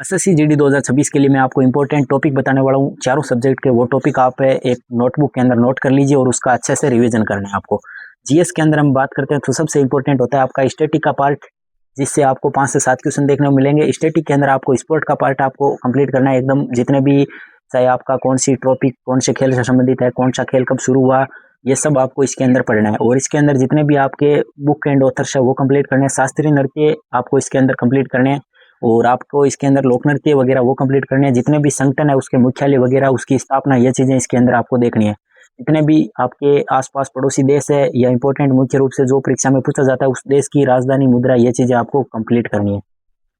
SSC GD 2026 के लिए मैं आपको इंपॉर्टेंट टॉपिक बताने वाला हूँ चारों सब्जेक्ट के। वो टॉपिक आप एक नोटबुक के अंदर नोट कर लीजिए और उसका अच्छे से रिवीजन करना है आपको। जीएस के अंदर हम बात करते हैं तो सबसे इंपॉर्टेंट होता है आपका स्टैटिक का पार्ट, जिससे आपको 5 से 7 क्वेश्चन देखने को मिलेंगे। स्टैटिक के अंदर आपको स्पोर्ट का पार्ट आपको कंप्लीट करना है एकदम, जितने भी चाहे आपका कौन सी टॉपिक कौन से खेल से संबंधित है, कौन सा खेल कब शुरू हुआ, ये सब आपको इसके अंदर पढ़ना है। और इसके अंदर जितने भी आपके बुक एंड ऑथर्स है वो कंप्लीट करने हैं। शास्त्रीय नृत्य आपको इसके अंदर कंप्लीट करने हैं और आपको इसके अंदर लोक नृत्य वगैरह वो कंप्लीट करने हैं। जितने भी संगठन है उसके मुख्यालय वगैरह उसकी स्थापना, ये चीजें इसके अंदर आपको देखनी है। जितने भी आपके आसपास पड़ोसी देश है या इंपॉर्टेंट मुख्य रूप से जो परीक्षा में पूछा जाता है उस देश की राजधानी मुद्रा, ये चीजें आपको कंप्लीट करनी है।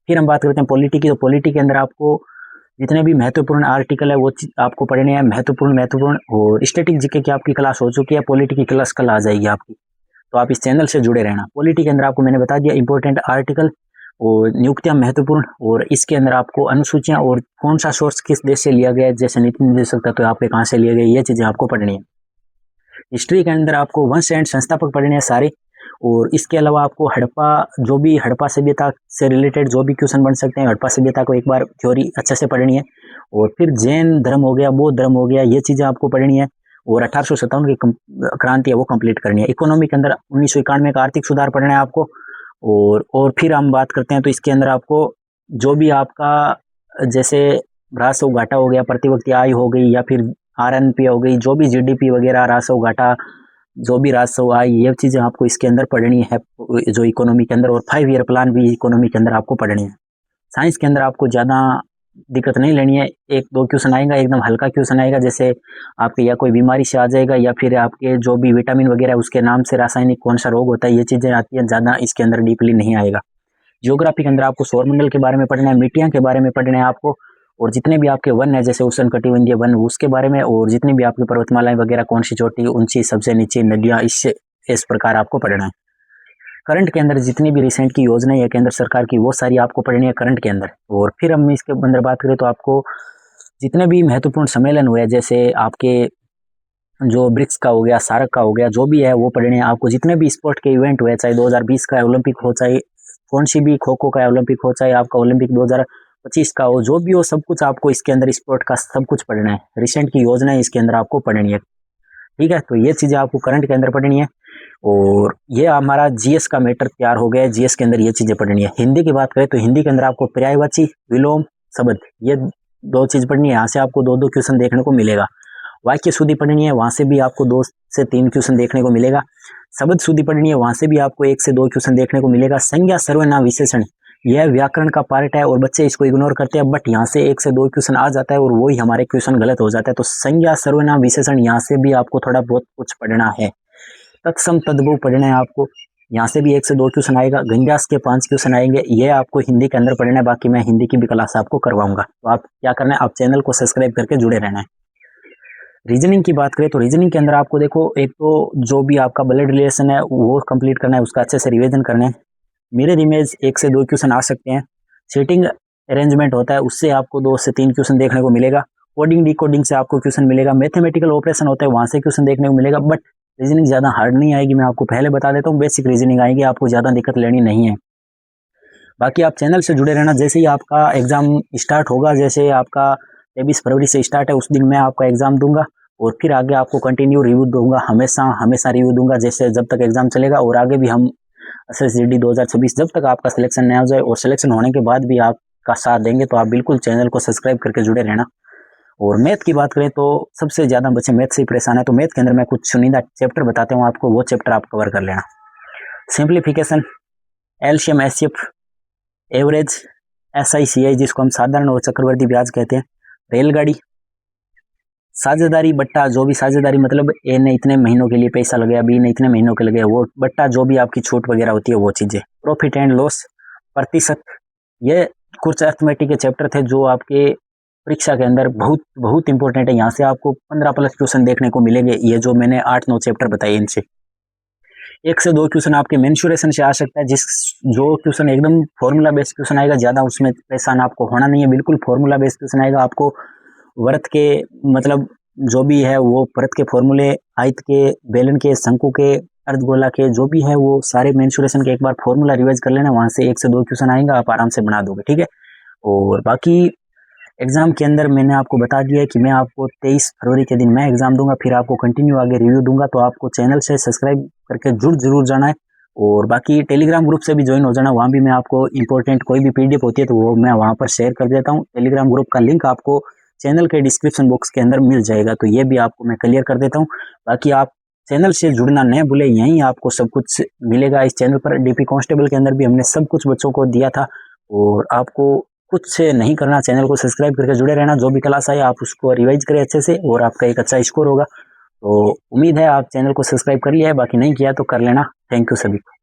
फिर हम बात करते हैं पॉलिटी की। तो पॉलिटी के अंदर आपको जितने भी महत्वपूर्ण आर्टिकल है वो आपको पढ़ने हैं, महत्वपूर्ण। और स्टैटिक जीके की आपकी क्लास हो चुकी है, पॉलिटी की क्लास कल आ जाएगी आपकी, तो आप इस चैनल से जुड़े रहना। पॉलिटी के अंदर आपको मैंने बता दिया इंपॉर्टेंट आर्टिकल और नियुक्तियां महत्वपूर्ण, और इसके अंदर आपको अनुसूचियां और कौन सा सोर्स किस देश से लिया गया है, जैसे नीति निर्देशक तत्व आपके कहाँ से लिए गए, ये चीजें आपको पढ़नी है। हिस्ट्री के अंदर आपको वंश एंड संस्थापक पढ़ने हैं सारे, और इसके अलावा आपको हड़प्पा, जो भी हड़प्पा सभ्यता से रिलेटेड जो भी क्वेश्चन बन सकते हैं, हड़प्पा सभ्यता को एक बार थ्योरी अच्छे से पढ़नी है। और फिर जैन धर्म हो गया, बौद्ध धर्म हो गया, ये चीजें आपको पढ़नी है। और 1857 की क्रांति है वो कंप्लीट करनी है। इकोनॉमी के अंदर 1991 का आर्थिक सुधार पढ़ना है आपको। और फिर हम बात करते हैं तो इसके अंदर आपको जो भी आपका जैसे राजस्व घाटा हो गया, प्रतिव्यक्ति आय हो गई, या फिर आरएनपी हो गई, जो भी जीडीपी वगैरह, राजस्व घाटा, जो भी राजस्व आय, ये चीजें आपको इसके अंदर पढ़नी है जो इकोनॉमी के अंदर। और 5 ईयर प्लान भी इकोनॉमी के अंदर आपको पढ़नी है। साइंस के अंदर आपको ज्यादा दिक्कत नहीं लेनी है, 1-2 क्वेश्चन आएगा, एकदम हल्का क्वेश्चन आएगा, जैसे आपके या कोई बीमारी से आ जाएगा, या फिर आपके जो भी विटामिन वगैरह उसके नाम से रासायनिक कौन सा रोग होता है, ये चीजें आती है, ज्यादा इसके अंदर डीपली नहीं आएगा। ज्योग्राफी के अंदर आपको सौरमंडल के बारे में पढ़ना है, मिट्टियां के बारे में पढ़ना है आपको, और जितने भी आपके वन है जैसे उष्ण कटिबंधीय वन उसके बारे में, और जितनी भी आपकी पर्वतमालाएं वगैरह कौन सी चोटी ऊंची, सबसे नीचे नदियां, इससे इस प्रकार आपको पढ़ना है। करंट के अंदर जितनी भी रिसेंट की योजनाएं है केंद्र सरकार की, वो सारी आपको पढ़नी है करंट के अंदर। और फिर हम इसके अंदर बात करें तो आपको जितने भी महत्वपूर्ण सम्मेलन हुए, जैसे आपके जो ब्रिक्स का हो गया, सार्क का हो गया, जो भी है वो पढ़ने हैं आपको। जितने भी स्पोर्ट के इवेंट हुए, चाहे 2020 का ओलंपिक हो, चाहे कौन सी भी खो खो का ओलंपिक हो, चाहे आपका ओलंपिक 2025 का हो, जो भी हो, सब कुछ आपको इसके अंदर स्पोर्ट का सब कुछ पढ़ना है। रिसेंट की योजनाएं इसके अंदर आपको पढ़नी है, ठीक है। तो ये चीजें आपको करंट के अंदर पढ़नी है। और ये हमारा जीएस का मैटर तैयार हो गया है। जीएस के अंदर ये चीजें पढ़नी है। हिंदी की बात करें तो हिंदी के अंदर आपको पर्यायवाची, विलोम, शब्द, ये 2 चीज पढ़नी है। यहाँ से आपको 2-2 क्वेश्चन देखने को मिलेगा। वाक्य शुद्धि पढ़नी है, वहां से भी आपको 2 से 3 क्वेश्चन देखने को मिलेगा। शब्द शुद्धि पढ़नी है, वहां से भी आपको 1 से 2 क्वेश्चन देखने को मिलेगा। संज्ञा, सर्वनाम, विशेषण, यह व्याकरण का पार्ट है और बच्चे इसको इग्नोर करते हैं, बट यहाँ से 1 से 2 क्वेश्चन आ जाता है और वही हमारे क्वेश्चन गलत हो जाता है। तो संज्ञा, सर्वनाम, विशेषण, यहाँ से भी आपको थोड़ा बहुत कुछ पढ़ना है। तत्सम, तद्भव पढ़ना है आपको, यहाँ से भी 1 से 2 क्वेश्चन आएगा। गंजास के 5 क्वेश्चन आएंगे, ये आपको हिंदी के अंदर पढ़ना है। बाकी मैं हिंदी की भी क्लास आपको करवाऊंगा। तो आप क्या करना है, आप चैनल को सब्सक्राइब करके जुड़े रहना है। रीजनिंग की बात करें तो रीजनिंग के अंदर आपको देखो, एक तो जो भी आपका ब्लड रिलेशन है वो कंप्लीट करना है, उसका अच्छे से रिवीजन करना है। मिरर इमेज 1 से 2 क्वेश्चन आ सकते हैं। सीटिंग अरेंजमेंट होता है, उससे आपको 2 से 3 क्वेश्चन देखने को मिलेगा। कोडिंग डिकोडिंग से आपको क्वेश्चन मिलेगा। मैथमेटिकल ऑपरेशन होता है, वहां से क्वेश्चन देखने को मिलेगा। बट रीजनिंग ज्यादा हार्ड नहीं आएगी, मैं आपको पहले बता देता हूँ। बेसिक रीजनिंग आएगी, आपको ज्यादा दिक्कत लेनी नहीं है। बाकी आप चैनल से जुड़े रहना। जैसे ही आपका एग्जाम स्टार्ट होगा, जैसे आपका 23 फरवरी से स्टार्ट है, उस दिन मैं आपका एग्जाम दूंगा और फिर आगे आपको कंटिन्यू रिव्यू दूंगा। हमेशा हमेशा रिव्यू दूंगा, जैसे जब तक एग्जाम चलेगा। और आगे भी हम एसएसजीडी 2026 जब तक आपका सिलेक्शन नहीं हो जाए, और सिलेक्शन होने के बाद भी आपका साथ देंगे। तो आप बिल्कुल चैनल को सब्सक्राइब करके जुड़े रहना। और मैथ की बात करें तो सबसे ज्यादा बच्चे मैथ से ही परेशान है, तो मैथ के अंदर मैं कुछ चुनिंदा चैप्टर बताते हूँ आपको, वो चैप्टर आप कवर कर लेना। सिंप्लीफिकेशन, एलसीएम, एचसीएफ, एवरेज, एसआईसीआई जिसको हम साधारण और चक्रवर्ती ब्याज कहते हैं, रेलगाड़ी, साझेदारी, बट्टा, जो भी साझेदारी मतलब ए ने इतने महीनों के लिए पैसा लगाया, बी ने इतने महीनों के लगाया, वो बट्टा, जो भी आपकी छूट वगैरह होती है वो चीजें, प्रॉफिट एंड लॉस, प्रतिशत, ये कुछ अर्थमेटिक के चैप्टर थे जो आपके परीक्षा के अंदर बहुत बहुत इंपॉर्टेंट है। यहाँ से आपको 15+ क्वेश्चन देखने को मिलेंगे। ये जो मैंने 8-9 चैप्टर बताए, इनसे 1 से 2 क्वेश्चन आपके मेंसुरेशन से आ सकता है। जो क्वेश्चन एकदम फॉर्मूला बेस्ड क्वेश्चन आएगा, ज्यादा उसमें परेशान आपको होना नहीं है, बिल्कुल फॉर्मूला बेस्ड क्वेश्चन आएगा। आपको व्रत के मतलब जो भी है वो व्रत के फॉर्मूले, आयत के, बेलन के, शंकु के, अर्धगोला के, जो भी है वो सारे मेंसुरेशन के एक बार फॉर्मूला रिवाइज कर लेना। वहां से 1 से 2 क्वेश्चन आएंगे, आप आराम से बना दोगे, ठीक है। और बाकी एग्ज़ाम के अंदर मैंने आपको बता दिया है कि मैं आपको 23 फरवरी के दिन मैं एग्ज़ाम दूंगा, फिर आपको कंटिन्यू आगे रिव्यू दूंगा। तो आपको चैनल से सब्सक्राइब करके जरूर जाना है और बाकी टेलीग्राम ग्रुप से भी ज्वाइन हो जाना। वहाँ भी मैं आपको इंपॉर्टेंट कोई भी पीडीएफ होती है तो वो मैं वहाँ पर शेयर कर देता हूँ। टेलीग्राम ग्रुप का लिंक आपको चैनल के डिस्क्रिप्शन बॉक्स के अंदर मिल जाएगा, तो ये भी आपको मैं क्लियर कर देता हूँ। बाकी आप चैनल से जुड़ना न भूलें, यहीं आपको सब कुछ मिलेगा। इस चैनल पर डीपी कांस्टेबल के अंदर भी हमने सब कुछ बच्चों को दिया था और आपको कुछ से नहीं करना, चैनल को सब्सक्राइब करके जुड़े रहना। जो भी क्लास आए आप उसको रिवाइज करें अच्छे से और आपका एक अच्छा स्कोर होगा। तो उम्मीद है आप चैनल को सब्सक्राइब कर लिया है, बाकी नहीं किया तो कर लेना। थैंक यू सभी को।